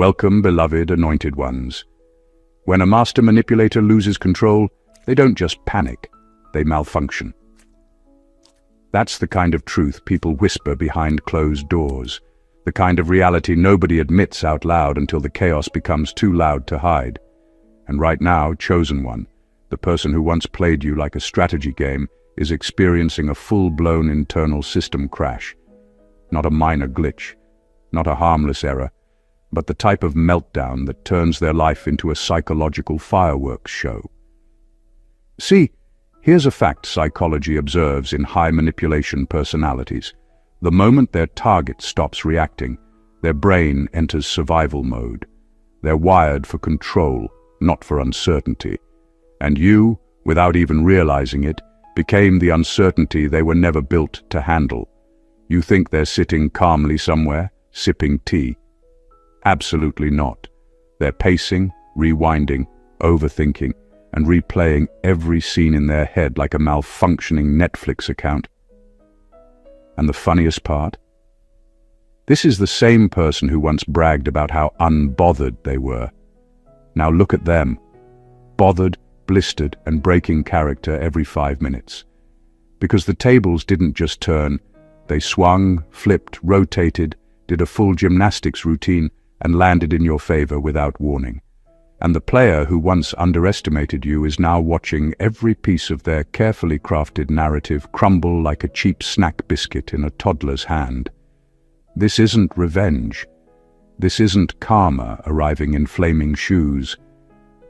Welcome, beloved anointed ones. When a master manipulator loses control, they don't just panic, they malfunction. That's the kind of truth people whisper behind closed doors, the kind of reality nobody admits out loud until the chaos becomes too loud to hide. And right now, Chosen One, the person who once played you like a strategy game, is experiencing a full-blown internal system crash. Not a minor glitch, not a harmless error, but the type of meltdown that turns their life into a psychological fireworks show. See, here's a fact psychology observes in high manipulation personalities. The moment their target stops reacting, their brain enters survival mode. They're wired for control, not for uncertainty. And you, without even realizing it, became the uncertainty they were never built to handle. You think they're sitting calmly somewhere, sipping tea. Absolutely not. They're pacing, rewinding, overthinking, and replaying every scene in their head like a malfunctioning Netflix account. And the funniest part? This is the same person who once bragged about how unbothered they were. Now look at them. Bothered, blistered, and breaking character every 5 minutes. Because the tables didn't just turn, they swung, flipped, rotated, did a full gymnastics routine, and landed in your favor without warning. And the player who once underestimated you is now watching every piece of their carefully crafted narrative crumble like a cheap snack biscuit in a toddler's hand. This isn't revenge. This isn't karma arriving in flaming shoes.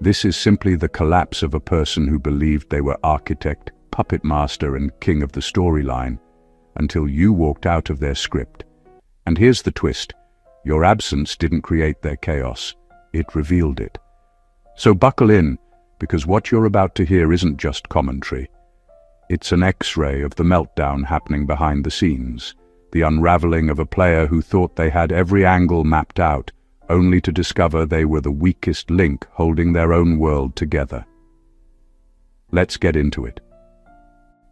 This is simply the collapse of a person who believed they were architect, puppet master, and king of the storyline, until you walked out of their script. And here's the twist. Your absence didn't create their chaos. It revealed it. So buckle in, because what you're about to hear isn't just commentary. It's an X-ray of the meltdown happening behind the scenes, the unraveling of a player who thought they had every angle mapped out, only to discover they were the weakest link holding their own world together. Let's get into it.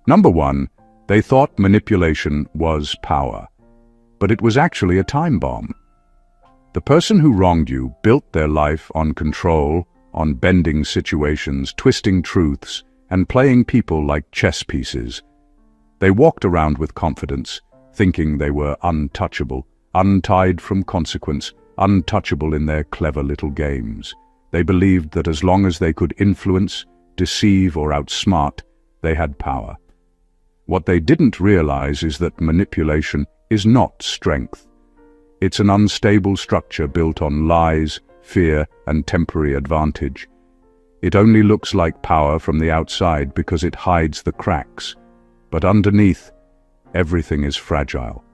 Number 1, they thought manipulation was power, but it was actually a time bomb. The person who wronged you built their life on control, on bending situations, twisting truths, and playing people like chess pieces. They walked around with confidence, thinking they were untouchable, untied from consequence, untouchable in their clever little games. They believed that as long as they could influence, deceive, or outsmart, they had power. What they didn't realize is that manipulation is not strength. It's an unstable structure built on lies, fear, and temporary advantage. It only looks like power from the outside because it hides the cracks. But underneath, everything is fragile.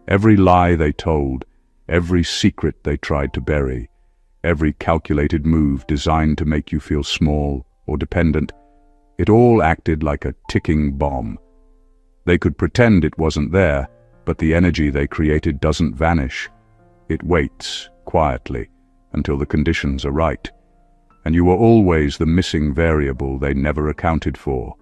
Every lie they told, every secret they tried to bury, every calculated move designed to make you feel small or dependent, it all acted like a ticking bomb. They could pretend it wasn't there, but the energy they created doesn't vanish. It waits, quietly, until the conditions are right. And you were always the missing variable they never accounted for.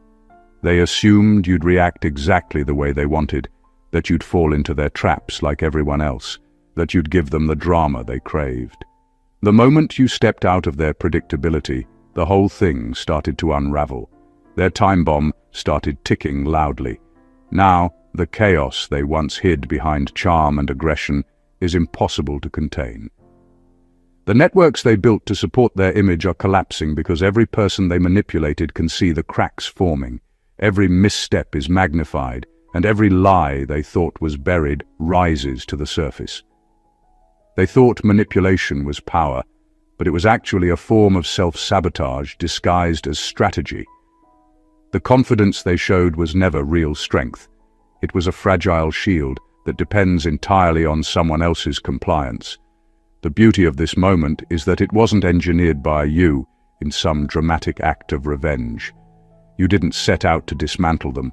They assumed you'd react exactly the way they wanted, that you'd fall into their traps like everyone else, that you'd give them the drama they craved. The moment you stepped out of their predictability, the whole thing started to unravel. Their time bomb started ticking loudly. Now, the chaos they once hid behind charm and aggression is impossible to contain. The networks they built to support their image are collapsing because every person they manipulated can see the cracks forming. Every misstep is magnified, and every lie they thought was buried rises to the surface. They thought manipulation was power, but it was actually a form of self-sabotage disguised as strategy. The confidence they showed was never real strength. It was a fragile shield that depends entirely on someone else's compliance. The beauty of this moment is that it wasn't engineered by you in some dramatic act of revenge. You didn't set out to dismantle them.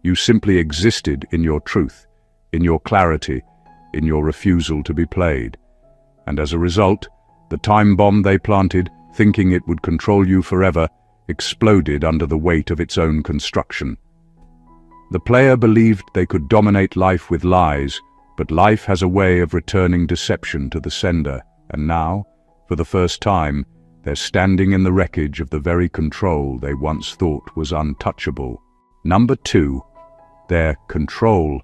You simply existed in your truth, in your clarity, in your refusal to be played. And as a result, the time bomb they planted, thinking it would control you forever, exploded under the weight of its own construction. The player believed they could dominate life with lies, but life has a way of returning deception to the sender, And now, for the first time, they're standing in the wreckage of the very control they once thought was untouchable. Number 2, their control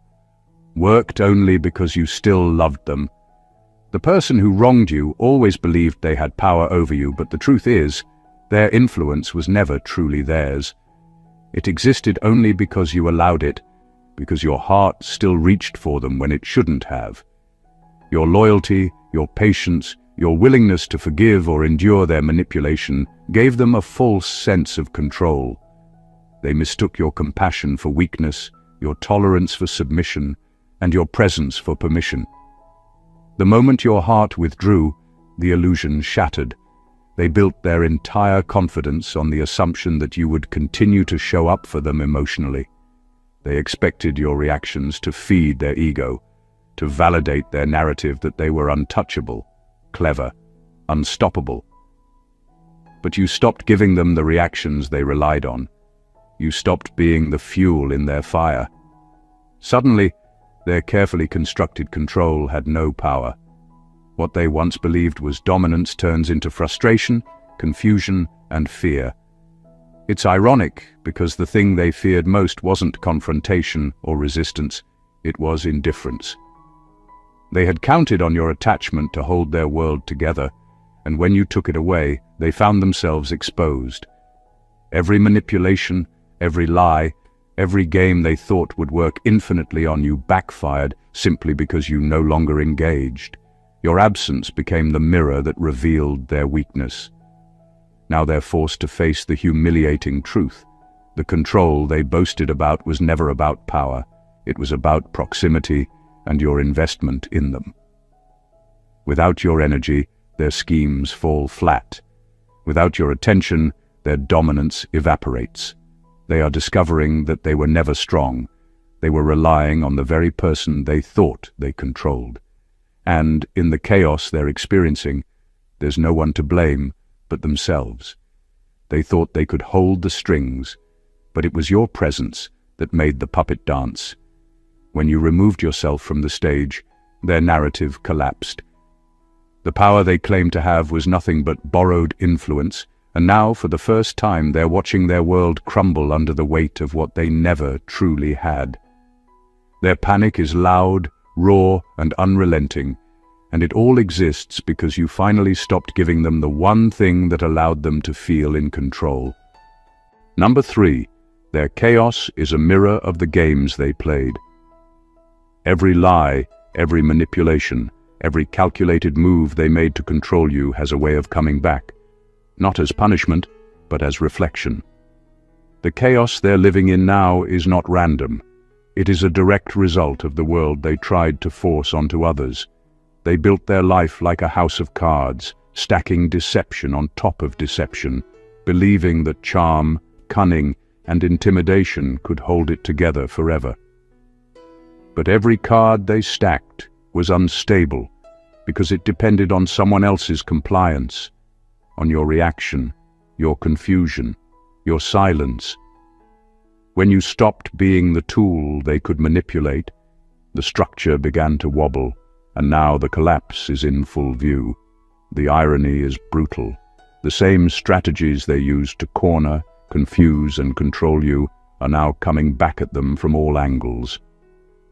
worked only because you still loved them. The person who wronged you always believed they had power over you, but the truth is, their influence was never truly theirs. It existed only because you allowed it, because your heart still reached for them when it shouldn't have. Your loyalty, your patience, your willingness to forgive or endure their manipulation gave them a false sense of control. They mistook your compassion for weakness, your tolerance for submission, and your presence for permission. The moment your heart withdrew, the illusion shattered. They built their entire confidence on the assumption that you would continue to show up for them emotionally. They expected your reactions to feed their ego, to validate their narrative that they were untouchable, clever, unstoppable. But you stopped giving them the reactions they relied on. You stopped being the fuel in their fire. Suddenly, their carefully constructed control had no power. What they once believed was dominance turns into frustration, confusion, and fear. It's ironic because the thing they feared most wasn't confrontation or resistance, it was indifference. They had counted on your attachment to hold their world together, and when you took it away, they found themselves exposed. Every manipulation, every lie, every game they thought would work infinitely on you backfired simply because you no longer engaged. Your absence became the mirror that revealed their weakness. Now they're forced to face the humiliating truth. The control they boasted about was never about power. It was about proximity and your investment in them. Without your energy, their schemes fall flat. Without your attention, their dominance evaporates. They are discovering that they were never strong. They were relying on the very person they thought they controlled. And in the chaos they're experiencing, there's no one to blame but themselves. They thought they could hold the strings, but it was your presence that made the puppet dance. When you removed yourself from the stage, their narrative collapsed. The power they claimed to have was nothing but borrowed influence, and now, for the first time, they're watching their world crumble under the weight of what they never truly had. Their panic is loud, raw, and unrelenting, and it all exists because you finally stopped giving them the one thing that allowed them to feel in control. Number 3, their chaos is a mirror of the games they played. Every lie, every manipulation, every calculated move they made to control you has a way of coming back. Not as punishment, but as reflection. The chaos they're living in now is not random. It is a direct result of the world they tried to force onto others. They built their life like a house of cards, stacking deception on top of deception, believing that charm, cunning, and intimidation could hold it together forever. But every card they stacked was unstable because it depended on someone else's compliance, on your reaction, your confusion, your silence. When you stopped being the tool they could manipulate, the structure began to wobble, and now the collapse is in full view. The irony is brutal. The same strategies they used to corner, confuse, and control you are now coming back at them from all angles.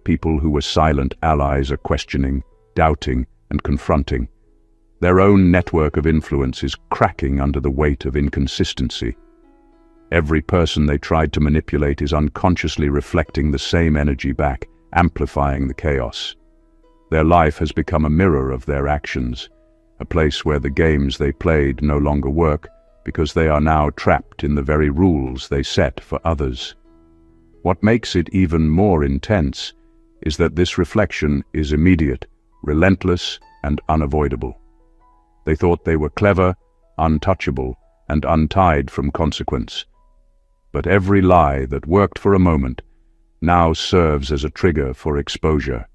People who were silent allies are questioning, doubting, and confronting. Their own network of influence is cracking under the weight of inconsistency. Every person they tried to manipulate is unconsciously reflecting the same energy back, amplifying the chaos. Their life has become a mirror of their actions, a place where the games they played no longer work because they are now trapped in the very rules they set for others. What makes it even more intense is that this reflection is immediate, relentless, and unavoidable. They thought they were clever, untouchable, and untied from consequence. But every lie that worked for a moment now serves as a trigger for exposure.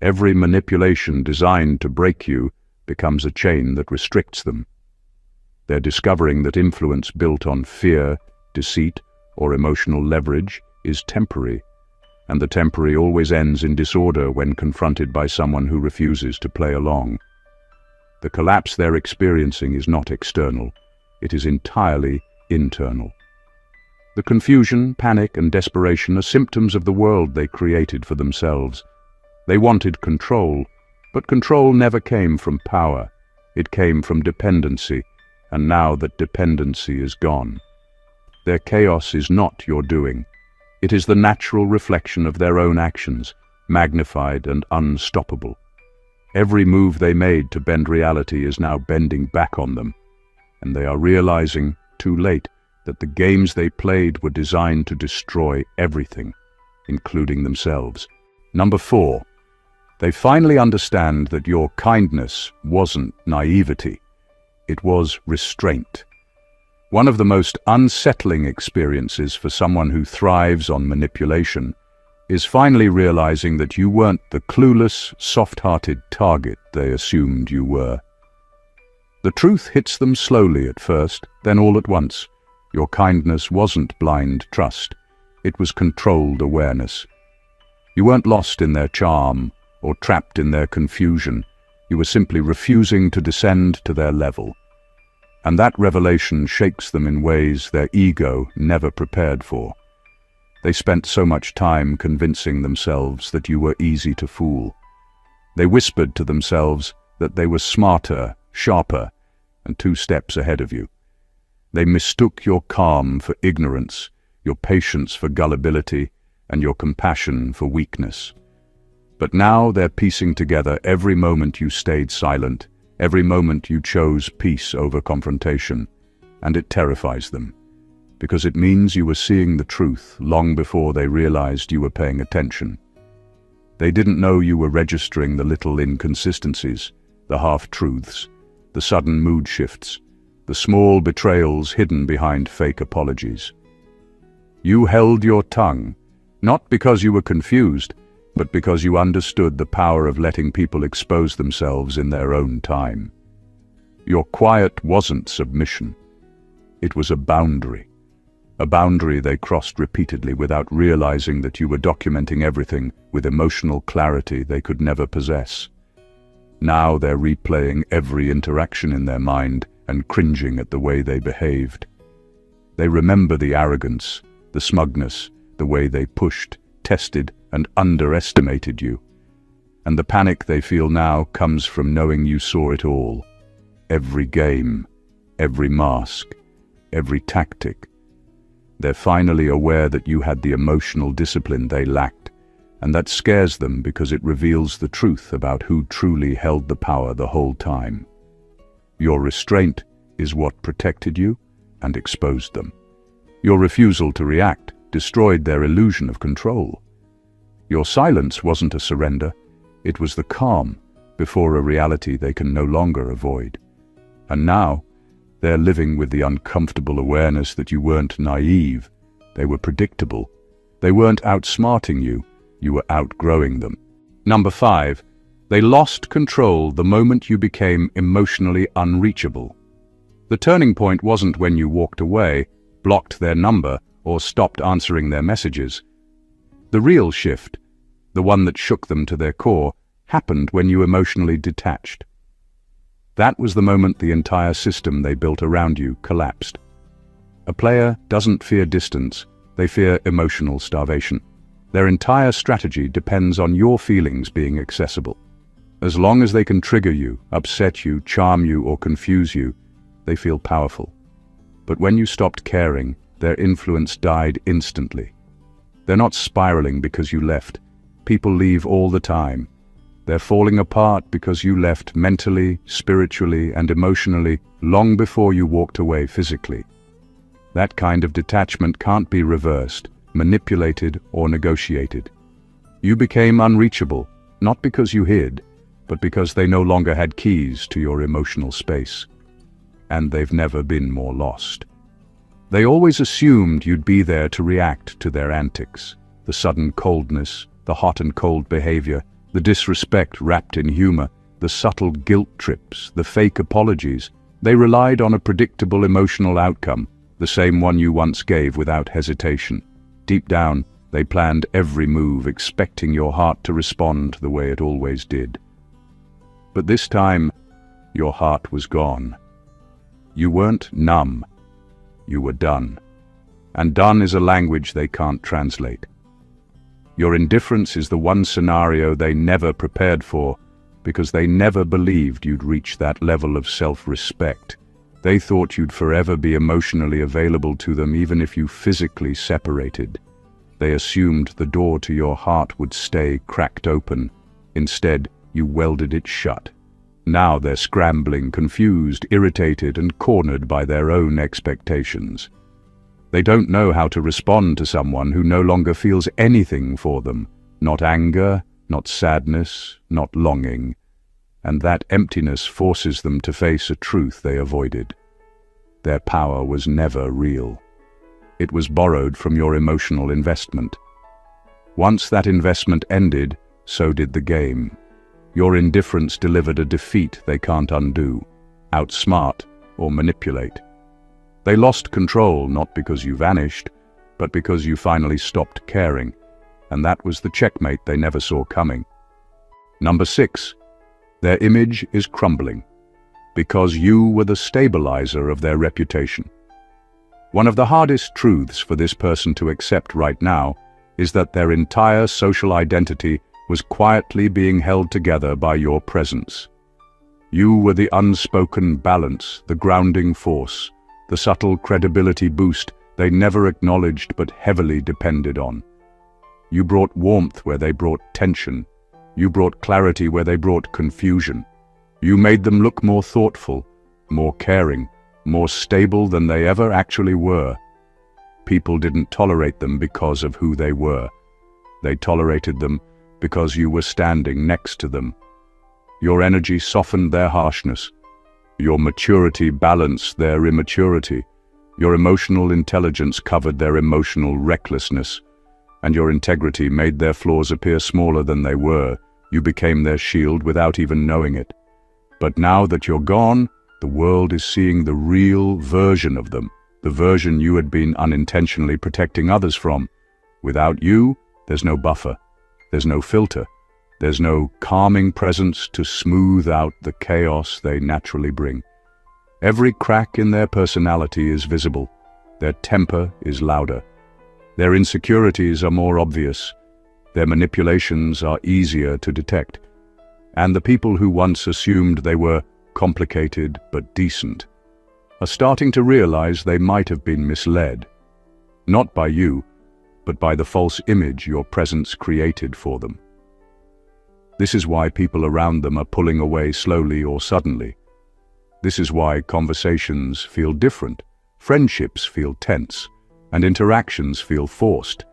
Every manipulation designed to break you becomes a chain that restricts them. They're discovering that influence built on fear, deceit, or emotional leverage is temporary, and the temporary always ends in disorder when confronted by someone who refuses to play along. The collapse they're experiencing is not external. It is entirely internal. The confusion, panic, and desperation are symptoms of the world they created for themselves. They wanted control, but control never came from power. It came from dependency, and now that dependency is gone, their chaos is not your doing. It is the natural reflection of their own actions, magnified and unstoppable. Every move they made to bend reality is now bending back on them, and they are realizing, too late, that the games they played were designed to destroy everything, including themselves. Number 4. They finally understand that your kindness wasn't naivety. It was restraint. One of the most unsettling experiences for someone who thrives on manipulation is finally realizing that you weren't the clueless, soft-hearted target they assumed you were. The truth hits them slowly at first, then all at once. Your kindness wasn't blind trust. It was controlled awareness. You weren't lost in their charm or trapped in their confusion. You were simply refusing to descend to their level. And that revelation shakes them in ways their ego never prepared for. They spent so much time convincing themselves that you were easy to fool. They whispered to themselves that they were smarter, sharper, and 2 steps ahead of you. They mistook your calm for ignorance, your patience for gullibility, and your compassion for weakness. But now they're piecing together every moment you stayed silent, every moment you chose peace over confrontation, and it terrifies them, because it means you were seeing the truth long before they realized you were paying attention. They didn't know you were registering the little inconsistencies, the half-truths, the sudden mood shifts, the small betrayals hidden behind fake apologies. You held your tongue, not because you were confused, but because you understood the power of letting people expose themselves in their own time. Your quiet wasn't submission. It was a boundary they crossed repeatedly without realizing that you were documenting everything with emotional clarity they could never possess. Now they're replaying every interaction in their mind and cringing at the way they behaved. They remember the arrogance, the smugness, the way they pushed, tested, and underestimated you. And the panic they feel now comes from knowing you saw it all. Every game, every mask, every tactic. They're finally aware that you had the emotional discipline they lacked, and that scares them because it reveals the truth about who truly held the power the whole time. Your restraint is what protected you and exposed them. Your refusal to react destroyed their illusion of control. Your silence wasn't a surrender, it was the calm before a reality they can no longer avoid. And now, they're living with the uncomfortable awareness that you weren't naive, they were predictable. They weren't outsmarting you, you were outgrowing them. Number 5. They lost control the moment you became emotionally unreachable. The turning point wasn't when you walked away, blocked their number, or stopped answering their messages. The real shift, the one that shook them to their core, happened when you emotionally detached. That was the moment the entire system they built around you collapsed. A player doesn't fear distance, they fear emotional starvation. Their entire strategy depends on your feelings being accessible. As long as they can trigger you, upset you, charm you, or confuse you, they feel powerful. But when you stopped caring, their influence died instantly. They're not spiraling because you left. People leave all the time. They're falling apart because you left mentally, spiritually, and emotionally long before you walked away physically. That kind of detachment can't be reversed, manipulated, or negotiated. You became unreachable, not because you hid, but because they no longer had keys to your emotional space. And they've never been more lost. They always assumed you'd be there to react to their antics, the sudden coldness, the hot and cold behavior, the disrespect wrapped in humor, the subtle guilt trips, the fake apologies. They relied on a predictable emotional outcome, the same one you once gave without hesitation. Deep down, they planned every move, expecting your heart to respond the way it always did. But this time, your heart was gone. You weren't numb, you were done. And done is a language they can't translate. Your indifference is the one scenario they never prepared for, because they never believed you'd reach that level of self-respect. They thought you'd forever be emotionally available to them even if you physically separated. They assumed the door to your heart would stay cracked open. Instead, you welded it shut. Now they're scrambling, confused, irritated, and cornered by their own expectations. They don't know how to respond to someone who no longer feels anything for them. Not anger, not sadness, not longing. And that emptiness forces them to face a truth they avoided. Their power was never real. It was borrowed from your emotional investment. Once that investment ended, so did the game. Your indifference delivered a defeat they can't undo, outsmart, or manipulate. They lost control not because you vanished, but because you finally stopped caring, and that was the checkmate they never saw coming. Number 6. Their image is crumbling, because you were the stabilizer of their reputation. One of the hardest truths for this person to accept right now is that their entire social identity was quietly being held together by your presence. You were the unspoken balance, the grounding force, the subtle credibility boost they never acknowledged but heavily depended on. You brought warmth where they brought tension. You brought clarity where they brought confusion. You made them look more thoughtful, more caring, more stable than they ever actually were. People didn't tolerate them because of who they were. They tolerated them because you were standing next to them. Your energy softened their harshness. Your maturity balanced their immaturity. Your emotional intelligence covered their emotional recklessness. And your integrity made their flaws appear smaller than they were. You became their shield without even knowing it. But now that you're gone, the world is seeing the real version of them, the version you had been unintentionally protecting others from. Without you, there's no buffer. There's no filter. There's no calming presence to smooth out the chaos they naturally bring. Every crack in their personality is visible. Their temper is louder. Their insecurities are more obvious. Their manipulations are easier to detect. And the people who once assumed they were complicated but decent are starting to realize they might have been misled. Not by you, but by the false image your presence created for them. This is why people around them are pulling away slowly or suddenly. This is why conversations feel different, friendships feel tense, and interactions feel forced.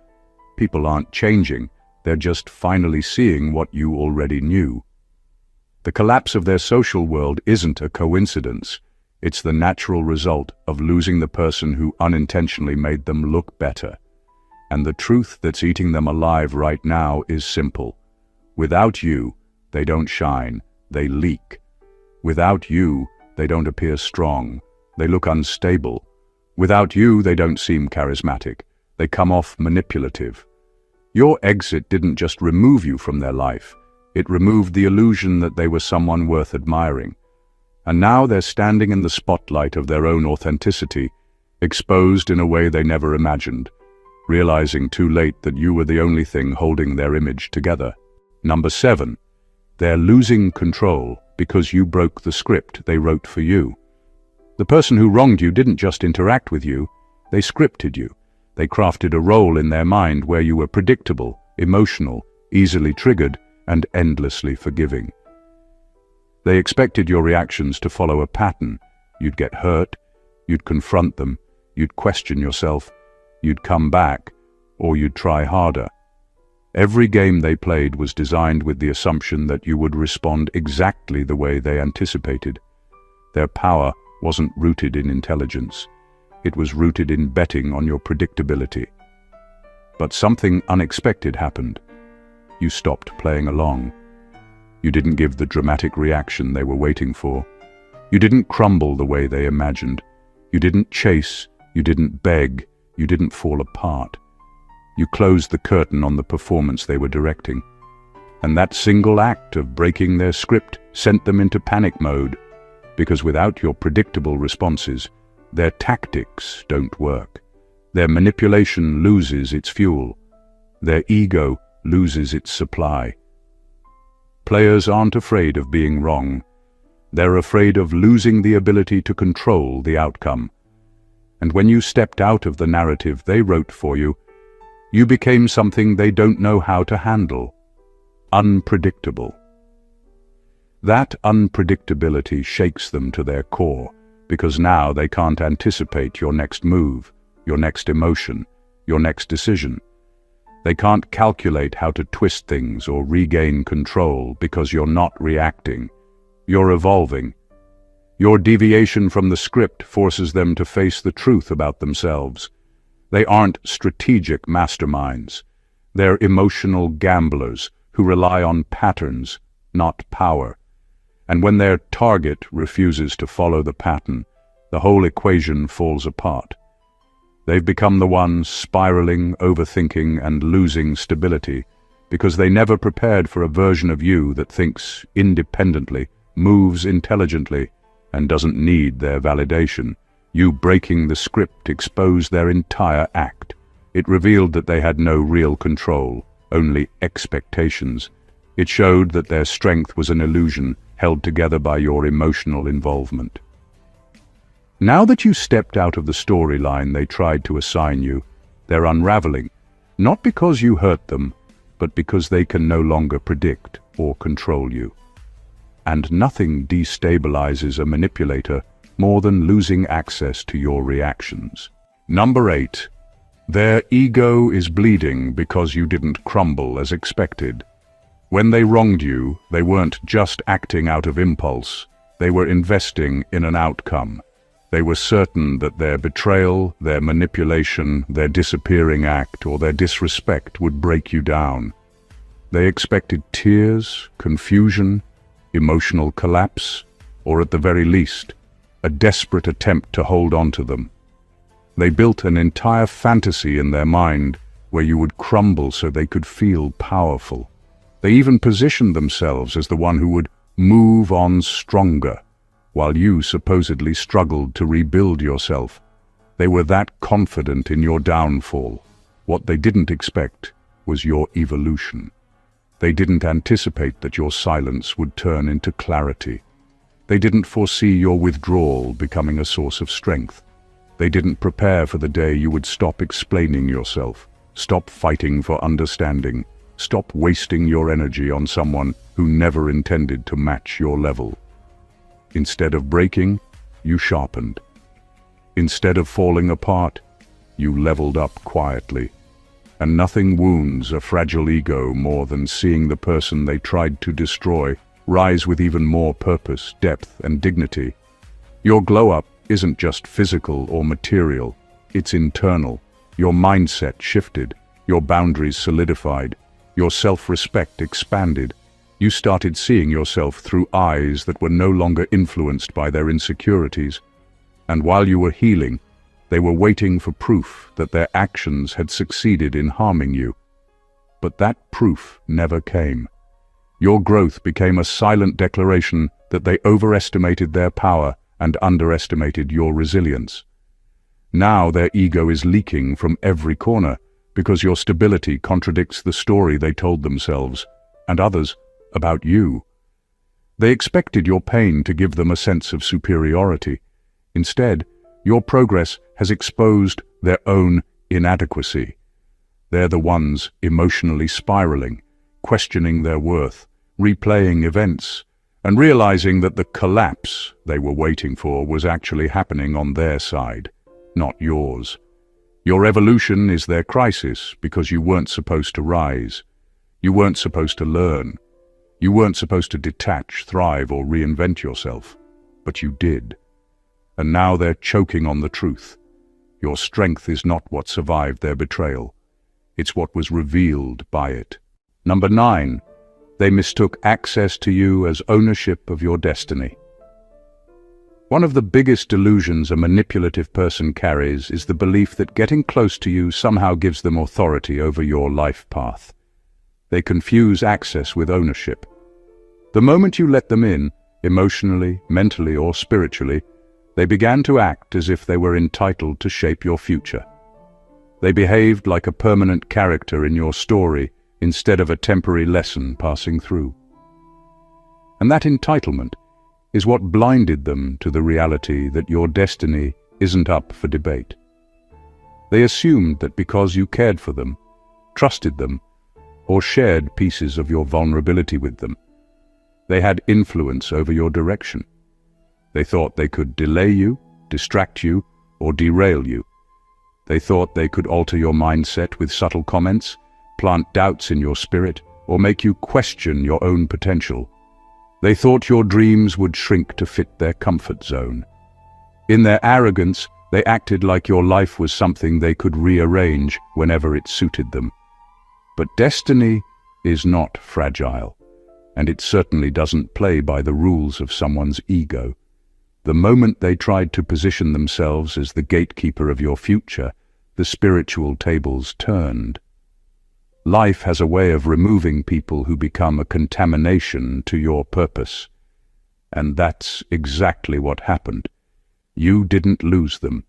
People aren't changing, they're just finally seeing what you already knew. The collapse of their social world isn't a coincidence. It's the natural result of losing the person who unintentionally made them look better. And the truth that's eating them alive right now is simple. Without you, they don't shine, they leak. Without you, they don't appear strong, they look unstable. Without you, they don't seem charismatic, they come off manipulative. Your exit didn't just remove you from their life, it removed the illusion that they were someone worth admiring. And now they're standing in the spotlight of their own authenticity, exposed in a way they never imagined, realizing too late that you were the only thing holding their image together. Number 7. They're losing control because you broke the script they wrote for you. The person who wronged you didn't just interact with you, they scripted you. They crafted a role in their mind where you were predictable, emotional, easily triggered, and endlessly forgiving. They expected your reactions to follow a pattern. You'd get hurt, you'd confront them, you'd question yourself, you'd come back, or you'd try harder. Every game they played was designed with the assumption that you would respond exactly the way they anticipated. Their power wasn't rooted in intelligence. It was rooted in betting on your predictability. But something unexpected happened. You stopped playing along. You didn't give the dramatic reaction they were waiting for. You didn't crumble the way they imagined. You didn't chase, you didn't beg, you didn't fall apart. You closed the curtain on the performance they were directing. And that single act of breaking their script sent them into panic mode. because without your predictable responses, their tactics don't work. Their manipulation loses its fuel. Their ego loses its supply. Players aren't afraid of being wrong. They're afraid of losing the ability to control the outcome. And when you stepped out of the narrative they wrote for you, you became something they don't know how to handle. Unpredictable. That unpredictability shakes them to their core, because now they can't anticipate your next move, your next emotion, your next decision. They can't calculate how to twist things or regain control because you're not reacting. You're evolving. Your deviation from the script forces them to face the truth about themselves. They aren't strategic masterminds. They're emotional gamblers who rely on patterns, not power. And when their target refuses to follow the pattern, the whole equation falls apart. They've become the ones spiraling, overthinking, and losing stability because they never prepared for a version of you that thinks independently, moves intelligently, and doesn't need their validation. You breaking the script exposed their entire act. It revealed that they had no real control, only expectations. It showed that their strength was an illusion held together by your emotional involvement. Now that you stepped out of the storyline they tried to assign you, they're unraveling, not because you hurt them, but because they can no longer predict or control you. And nothing destabilizes a manipulator more than losing access to your reactions. Number 8. Their ego is bleeding because you didn't crumble as expected. When they wronged you, they weren't just acting out of impulse, they were investing in an outcome. They were certain that their betrayal, their manipulation, their disappearing act, or their disrespect would break you down. They expected tears, confusion, emotional collapse, or at the very least, a desperate attempt to hold on to them. They built an entire fantasy in their mind where you would crumble so they could feel powerful. They even positioned themselves as the one who would move on stronger, while you supposedly struggled to rebuild yourself. They were that confident in your downfall. What they didn't expect was your evolution. They didn't anticipate that your silence would turn into clarity. They didn't foresee your withdrawal becoming a source of strength. They didn't prepare for the day you would stop explaining yourself, stop fighting for understanding, stop wasting your energy on someone who never intended to match your level. Instead of breaking, you sharpened. Instead of falling apart, you leveled up quietly. And nothing wounds a fragile ego more than seeing the person they tried to destroy rise with even more purpose, depth, and dignity. Your glow-up isn't just physical or material, it's internal. Your mindset shifted, your boundaries solidified, your self-respect expanded. You started seeing yourself through eyes that were no longer influenced by their insecurities. And while you were healing, they were waiting for proof that their actions had succeeded in harming you. But that proof never came. Your growth became a silent declaration that they overestimated their power and underestimated your resilience. Now their ego is leaking from every corner because your stability contradicts the story they told themselves, and others, about you. They expected your pain to give them a sense of superiority. Instead, your progress has exposed their own inadequacy. They're the ones emotionally spiraling, questioning their worth, replaying events, and realizing that the collapse they were waiting for was actually happening on their side, not yours. Your evolution is their crisis because you weren't supposed to rise. You weren't supposed to learn. You weren't supposed to detach, thrive, or reinvent yourself. But you did. And now they're choking on the truth. Your strength is not what survived their betrayal. It's what was revealed by it. Number 9. They mistook access to you as ownership of your destiny. One of the biggest delusions a manipulative person carries is the belief that getting close to you somehow gives them authority over your life path. They confuse access with ownership. The moment you let them in, emotionally, mentally, or spiritually, they began to act as if they were entitled to shape your future. They behaved like a permanent character in your story instead of a temporary lesson passing through. And that entitlement is what blinded them to the reality that your destiny isn't up for debate. They assumed that because you cared for them, trusted them, or shared pieces of your vulnerability with them, they had influence over your direction. They thought they could delay you, distract you, or derail you. They thought they could alter your mindset with subtle comments, plant doubts in your spirit, or make you question your own potential. They thought your dreams would shrink to fit their comfort zone. In their arrogance, they acted like your life was something they could rearrange whenever it suited them. But destiny is not fragile, and it certainly doesn't play by the rules of someone's ego. The moment they tried to position themselves as the gatekeeper of your future, the spiritual tables turned. Life has a way of removing people who become a contamination to your purpose. And that's exactly what happened. You didn't lose them.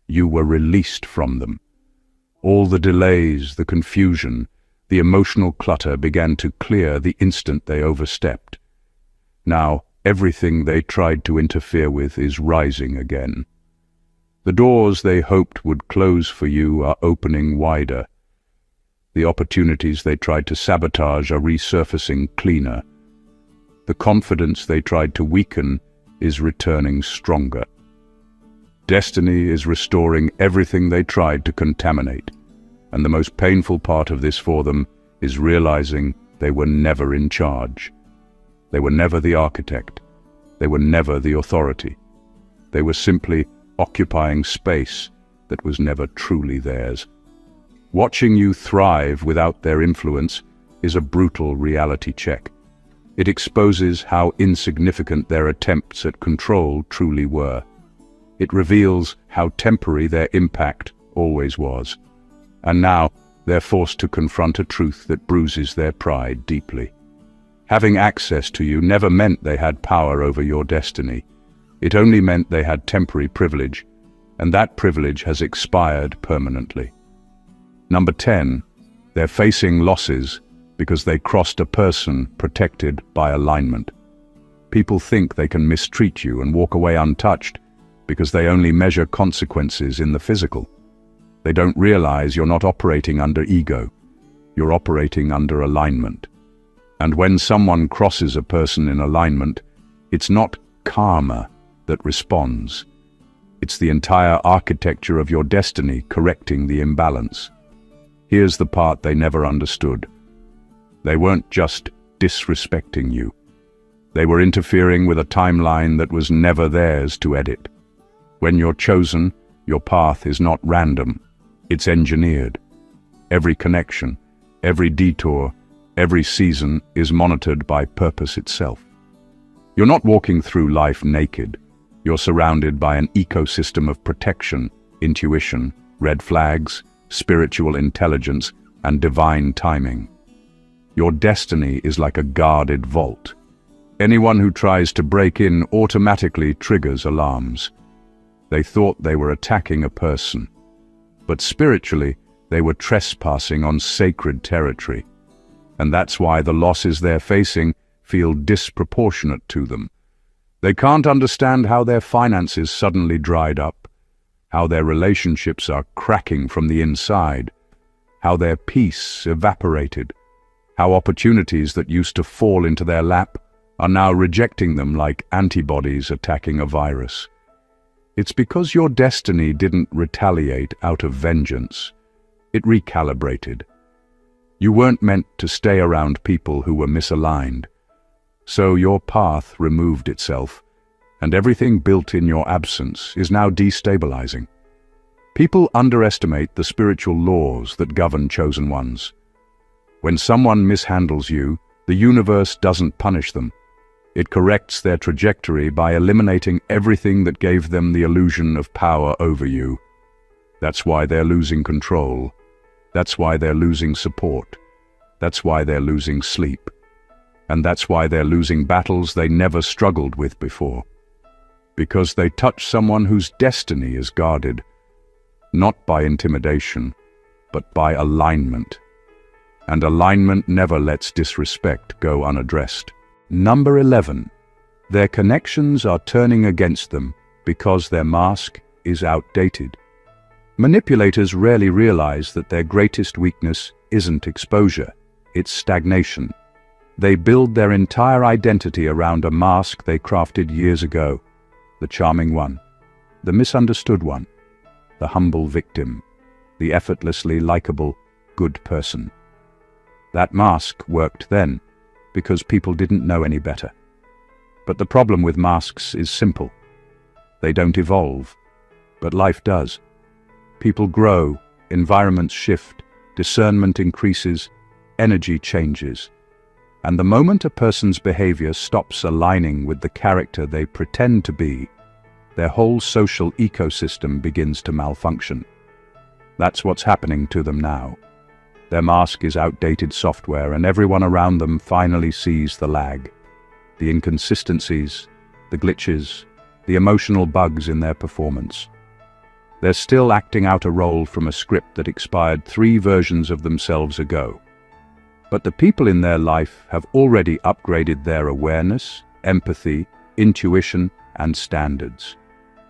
You were released from them. All the delays, the confusion, the emotional clutter began to clear the instant they overstepped. Now, everything they tried to interfere with is rising again. The doors they hoped would close for you are opening wider. The opportunities they tried to sabotage are resurfacing cleaner. The confidence they tried to weaken is returning stronger. Destiny is restoring everything they tried to contaminate, and the most painful part of this for them is realizing they were never in charge. They were never the architect. They were never the authority. They were simply occupying space that was never truly theirs. Watching you thrive without their influence is a brutal reality check. It exposes how insignificant their attempts at control truly were. It reveals how temporary their impact always was. And now they're forced to confront a truth that bruises their pride deeply. Having access to you never meant they had power over your destiny. It only meant they had temporary privilege, and that privilege has expired permanently. Number 10, they're facing losses because they crossed a person protected by alignment. People think they can mistreat you and walk away untouched because they only measure consequences in the physical. They don't realize you're not operating under ego. You're operating under alignment. And when someone crosses a person in alignment, it's not karma that responds. It's the entire architecture of your destiny correcting the imbalance. Here's the part they never understood. They weren't just disrespecting you. They were interfering with a timeline that was never theirs to edit. When you're chosen, your path is not random. It's engineered. Every connection, every detour, every season is monitored by purpose itself. You're not walking through life naked. You're surrounded by an ecosystem of protection, intuition, red flags, spiritual intelligence, and divine timing. Your destiny is like a guarded vault. Anyone who tries to break in automatically triggers alarms. They thought they were attacking a person, but spiritually, they were trespassing on sacred territory. And that's why the losses they're facing feel disproportionate to them. They can't understand how their finances suddenly dried up, how their relationships are cracking from the inside, how their peace evaporated, how opportunities that used to fall into their lap are now rejecting them like antibodies attacking a virus. It's because your destiny didn't retaliate out of vengeance. It recalibrated. You weren't meant to stay around people who were misaligned. So your path removed itself, and everything built in your absence is now destabilizing. People underestimate the spiritual laws that govern chosen ones. When someone mishandles you, the universe doesn't punish them. It corrects their trajectory by eliminating everything that gave them the illusion of power over you. That's why they're losing control. That's why they're losing support. That's why they're losing sleep. And that's why they're losing battles they never struggled with before. Because they touch someone whose destiny is guarded, not by intimidation, but by alignment. And alignment never lets disrespect go unaddressed. Number 11. Their connections are turning against them because their mask is outdated. Manipulators rarely realize that their greatest weakness isn't exposure, it's stagnation. They build their entire identity around a mask they crafted years ago. The charming one, the misunderstood one, the humble victim, the effortlessly likable good person. That mask worked then because people didn't know any better. But the problem with masks is simple. They don't evolve, but life does. People grow, environments shift, discernment increases, energy changes. And the moment a person's behavior stops aligning with the character they pretend to be, their whole social ecosystem begins to malfunction. That's what's happening to them now. Their mask is outdated software, and everyone around them finally sees the lag, the inconsistencies, the glitches, the emotional bugs in their performance. They're still acting out a role from a script that expired 3 versions of themselves ago. But the people in their life have already upgraded their awareness, empathy, intuition, and standards.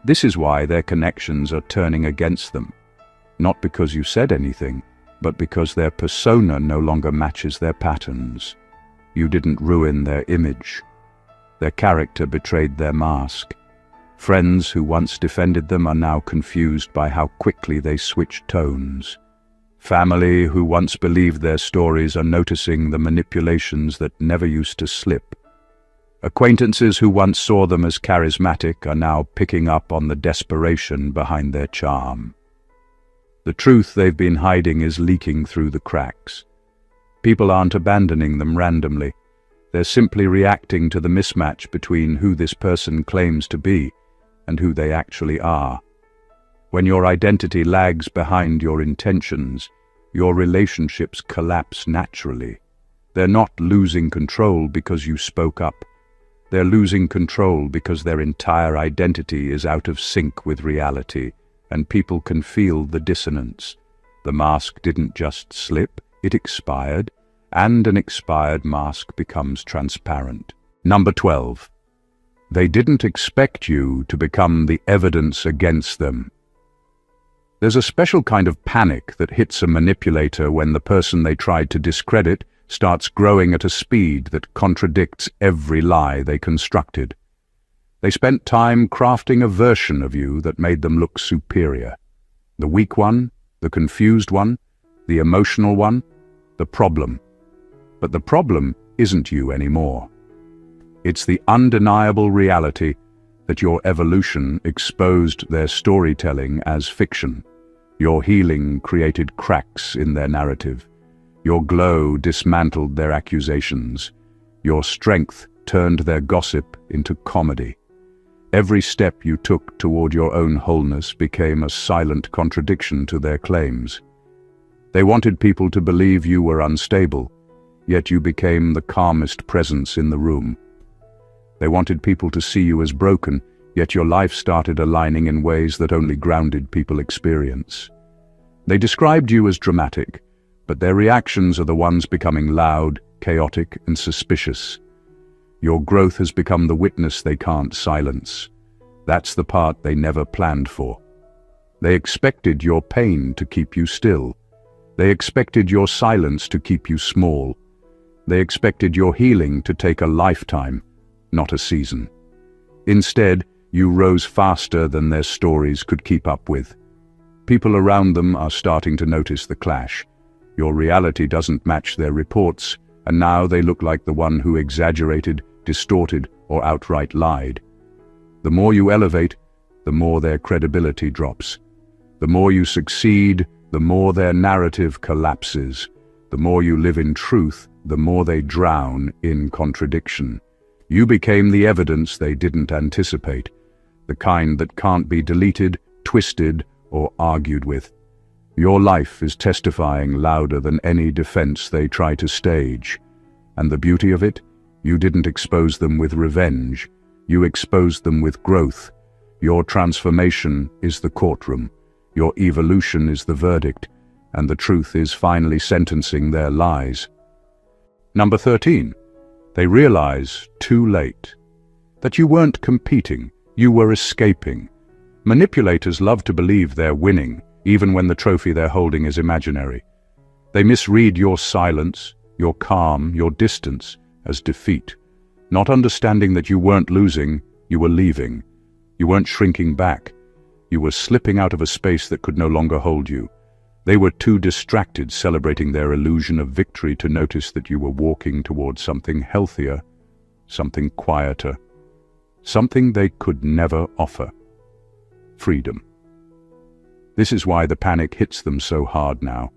This is why their connections are turning against them. Not because you said anything, but because their persona no longer matches their patterns. You didn't ruin their image. Their character betrayed their mask. Friends who once defended them are now confused by how quickly they switched tones. Family who once believed their stories are noticing the manipulations that never used to slip. Acquaintances who once saw them as charismatic are now picking up on the desperation behind their charm. The truth they've been hiding is leaking through the cracks. People aren't abandoning them randomly. They're simply reacting to the mismatch between who this person claims to be and who they actually are. When your identity lags behind your intentions, your relationships collapse naturally. They're not losing control because you spoke up. They're losing control because their entire identity is out of sync with reality, and people can feel the dissonance. The mask didn't just slip, it expired, and an expired mask becomes transparent. Number 12. They didn't expect you to become the evidence against them. There's a special kind of panic that hits a manipulator when the person they tried to discredit starts growing at a speed that contradicts every lie they constructed. They spent time crafting a version of you that made them look superior. The weak one, the confused one, the emotional one, the problem. But the problem isn't you anymore. It's the undeniable reality that your evolution exposed their storytelling as fiction. Your healing created cracks in their narrative. Your glow dismantled their accusations. Your strength turned their gossip into comedy. Every step you took toward your own wholeness became a silent contradiction to their claims. They wanted people to believe you were unstable, yet you became the calmest presence in the room. They wanted people to see you as broken, yet your life started aligning in ways that only grounded people experience. They described you as dramatic, but their reactions are the ones becoming loud, chaotic, and suspicious. Your growth has become the witness they can't silence. That's the part they never planned for. They expected your pain to keep you still. They expected your silence to keep you small. They expected your healing to take a lifetime, not a season. Instead, you rose faster than their stories could keep up with. People around them are starting to notice the clash. Your reality doesn't match their reports, and now they look like the one who exaggerated, distorted, or outright lied. The more you elevate, the more their credibility drops. The more you succeed, the more their narrative collapses. The more you live in truth, the more they drown in contradiction. You became the evidence they didn't anticipate, the kind that can't be deleted, twisted, or argued with. Your life is testifying louder than any defense they try to stage. And the beauty of it? You didn't expose them with revenge. You exposed them with growth. Your transformation is the courtroom. Your evolution is the verdict. And the truth is finally sentencing their lies. Number 13. They realize, too late, that you weren't competing, you were escaping. Manipulators love to believe they're winning, even when the trophy they're holding is imaginary. They misread your silence, your calm, your distance as defeat, not understanding that you weren't losing, you were leaving. You weren't shrinking back. You were slipping out of a space that could no longer hold you. They were too distracted celebrating their illusion of victory to notice that you were walking towards something healthier, something quieter, something they could never offer. Freedom. This is why the panic hits them so hard now.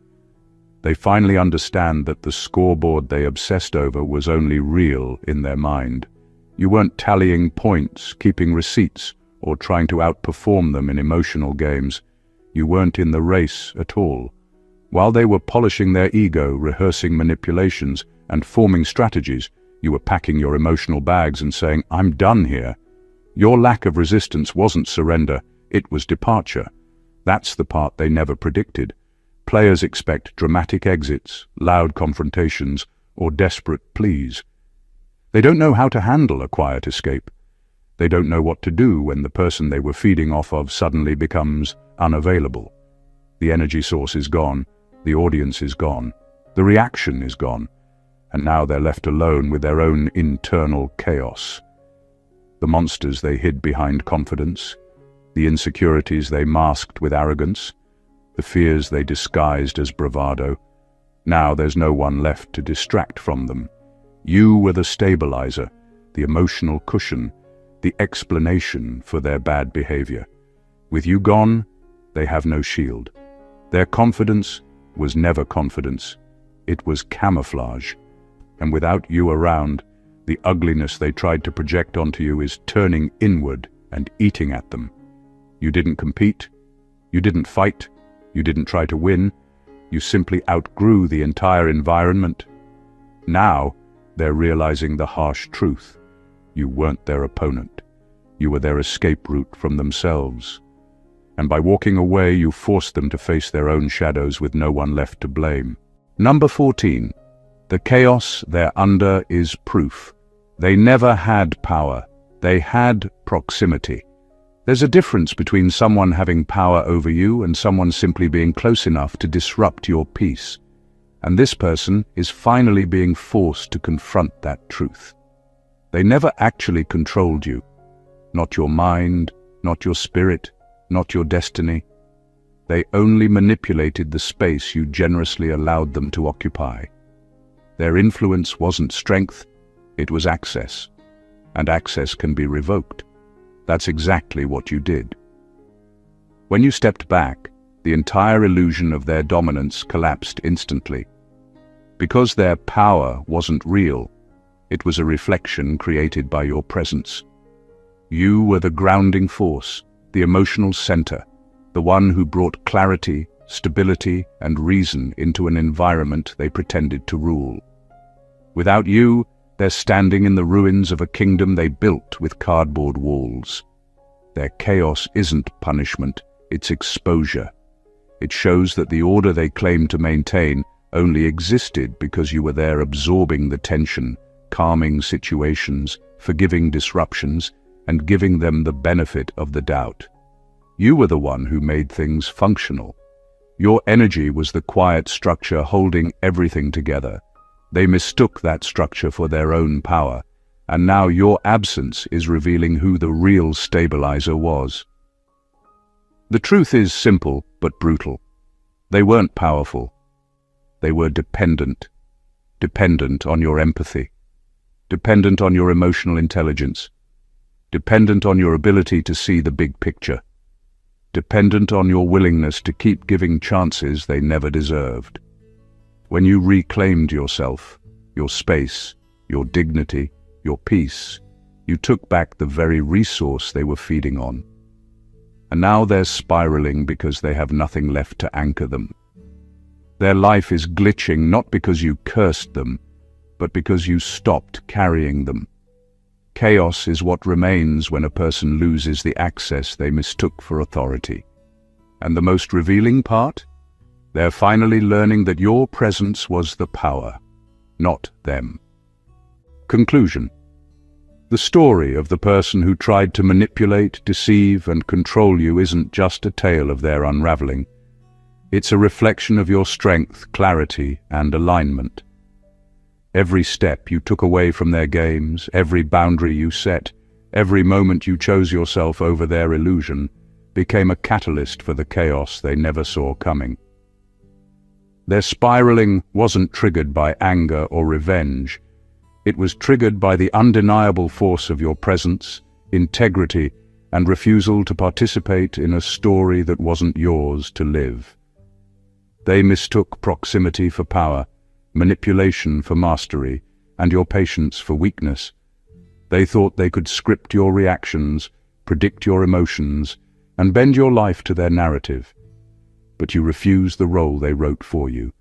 They finally understand that the scoreboard they obsessed over was only real in their mind. You weren't tallying points, keeping receipts, or trying to outperform them in emotional games. You weren't in the race at all. While they were polishing their ego, rehearsing manipulations, and forming strategies, you were packing your emotional bags and saying, "I'm done here." Your lack of resistance wasn't surrender, it was departure. That's the part they never predicted. Players expect dramatic exits, loud confrontations, or desperate pleas. They don't know how to handle a quiet escape. They don't know what to do when the person they were feeding off of suddenly becomes unavailable. The energy source is gone, the audience is gone, the reaction is gone, and now they're left alone with their own internal chaos. The monsters they hid behind confidence, the insecurities they masked with arrogance, the fears they disguised as bravado. Now there's no one left to distract from them. You were the stabilizer, the emotional cushion, the explanation for their bad behavior. With you gone, they have no shield. Their confidence was never confidence. It was camouflage. And without you around, the ugliness they tried to project onto you is turning inward and eating at them. You didn't compete. You didn't fight. You didn't try to win. You simply outgrew the entire environment. Now, they're realizing the harsh truth. You weren't their opponent. You were their escape route from themselves. And by walking away, you forced them to face their own shadows with no one left to blame. Number 14. The chaos they're under is proof. They never had power. They had proximity. There's a difference between someone having power over you and someone simply being close enough to disrupt your peace. And this person is finally being forced to confront that truth. They never actually controlled you. Not your mind, not your spirit, not your destiny. They only manipulated the space you generously allowed them to occupy. Their influence wasn't strength, it was access. And access can be revoked. That's exactly what you did. When you stepped back, the entire illusion of their dominance collapsed instantly. Because their power wasn't real, it was a reflection created by your presence. You were the grounding force, the emotional center, the one who brought clarity, stability, and reason into an environment they pretended to rule. Without you, they're standing in the ruins of a kingdom they built with cardboard walls. Their chaos isn't punishment, it's exposure. It shows that the order they claim to maintain only existed because you were there absorbing the tension, calming situations, forgiving disruptions, and giving them the benefit of the doubt. You were the one who made things functional. Your energy was the quiet structure holding everything together. They mistook that structure for their own power, and now your absence is revealing who the real stabilizer was. The truth is simple but brutal. They weren't powerful. They were dependent. Dependent on your empathy. Dependent on your emotional intelligence. Dependent on your ability to see the big picture. Dependent on your willingness to keep giving chances they never deserved. When you reclaimed yourself, your space, your dignity, your peace, you took back the very resource they were feeding on. And now they're spiraling because they have nothing left to anchor them. Their life is glitching not because you cursed them, but because you stopped carrying them. Chaos is what remains when a person loses the access they mistook for authority. And the most revealing part? They're finally learning that your presence was the power, not them. Conclusion. The story of the person who tried to manipulate, deceive, and control you isn't just a tale of their unraveling. It's a reflection of your strength, clarity, and alignment. Every step you took away from their games, every boundary you set, every moment you chose yourself over their illusion, became a catalyst for the chaos they never saw coming. Their spiraling wasn't triggered by anger or revenge. It was triggered by the undeniable force of your presence, integrity, and refusal to participate in a story that wasn't yours to live. They mistook proximity for power, manipulation for mastery, and your patience for weakness. They thought they could script your reactions, predict your emotions, and bend your life to their narrative. But you refused the role they wrote for you.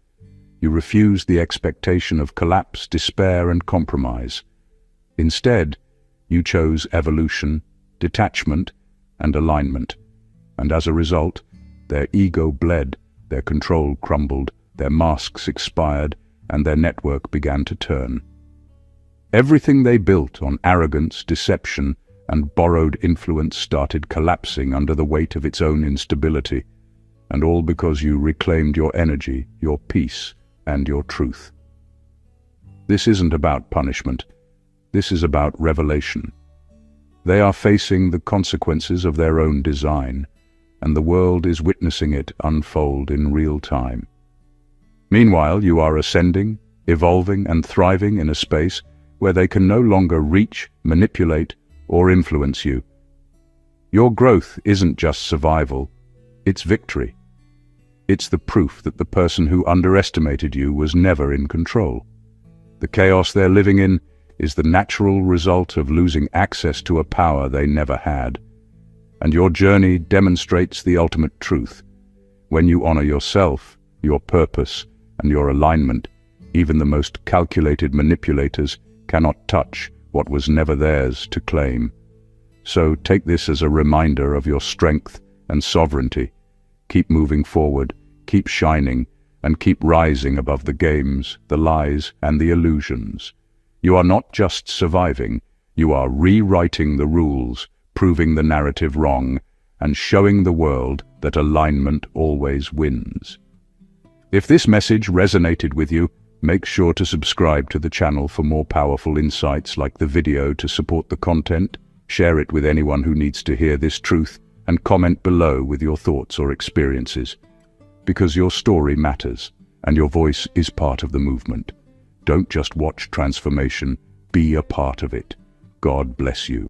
You refused the expectation of collapse, despair, and compromise. Instead, you chose evolution, detachment, and alignment. And as a result, their ego bled, their control crumbled, their masks expired, and their network began to turn. Everything they built on arrogance, deception, and borrowed influence started collapsing under the weight of its own instability, and all because you reclaimed your energy, your peace, and your truth. This isn't about punishment. This is about revelation. They are facing the consequences of their own design, and the world is witnessing it unfold in real time. Meanwhile, you are ascending, evolving, and thriving in a space where they can no longer reach, manipulate, or influence you. Your growth isn't just survival, it's victory. It's the proof that the person who underestimated you was never in control. The chaos they're living in is the natural result of losing access to a power they never had. And your journey demonstrates the ultimate truth. When you honor yourself, your purpose, and your alignment, even the most calculated manipulators cannot touch what was never theirs to claim. So take this as a reminder of your strength and sovereignty. Keep moving forward, keep shining, and keep rising above the games, the lies, and the illusions. You are not just surviving, you are rewriting the rules, proving the narrative wrong, and showing the world that alignment always wins. If this message resonated with you, make sure to subscribe to the channel for more powerful insights like the video to support the content. Share it with anyone who needs to hear this truth, and comment below with your thoughts or experiences. Because your story matters, and your voice is part of the movement. Don't just watch transformation, be a part of it. God bless you.